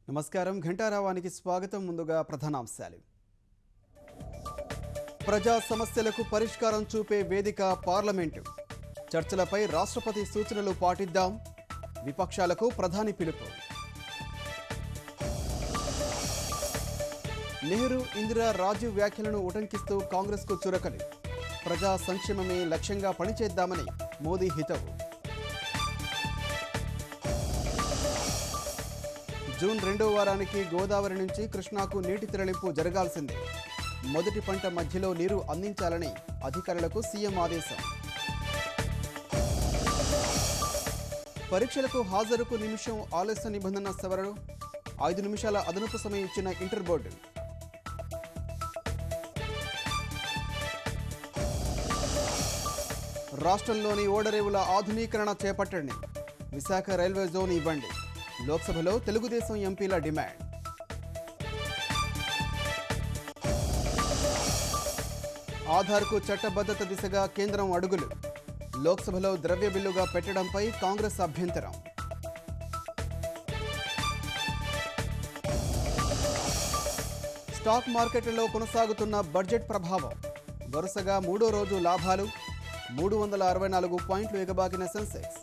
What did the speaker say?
నమస్కారం ఘంటారావానికి స్వాగతం. ముందుగా ప్రధానాంశాలు. ప్రజా సమస్యలకు పరిష్కారం చూపే వేదిక పార్లమెంటు. చర్చలపై రాష్ట్రపతి సూచనలు పాటిద్దాం. విపక్షాలకు ప్రధాని పిలుపు. నెహ్రూ, ఇందిరా, రాజీవ్ వ్యాఖ్యలను ఉటంకిస్తూ కాంగ్రెస్కు చురకలు. ప్రజా సంక్షేమమే లక్ష్యంగా పనిచేద్దామని మోదీ హితవు. జూన్ 2వ వారానికి గోదావరి నుంచి కృష్ణాకు నీటి తరలింపు జరగాల్సిందే. మొదటి పంట మధ్యలో నీరు అందించాలని అధికారులకు సీఎం ఆదేశం. పరీక్షలకు హాజరుకు నిమిషం ఆలస్య నిబంధన సవరణ. 5 నిమిషాల అదనపు సమయం ఇచ్చిన ఇంటర్ బోర్డు. రాష్ట్రంలోని ఓడరేవుల ఆధునీకరణ చేపట్టండి. విశాఖ రైల్వే జోన్ ఇవ్వండి. లోక్సభలో తెలుగుదేశం ఎంపీల డిమాండ్. ఆధార్కు చట్టబద్ధత దిశగా కేంద్రం అడుగులు. లోక్సభలో ద్రవ్య బిల్లుగా పెట్టడంపై కాంగ్రెస్ అభ్యంతరం. స్టాక్ మార్కెట్లలో కొనసాగుతున్న బడ్జెట్ ప్రభావం. వరుసగా 3వ రోజు లాభాలు. 364 పాయింట్లు ఎగబాకిన సెన్సెక్స్.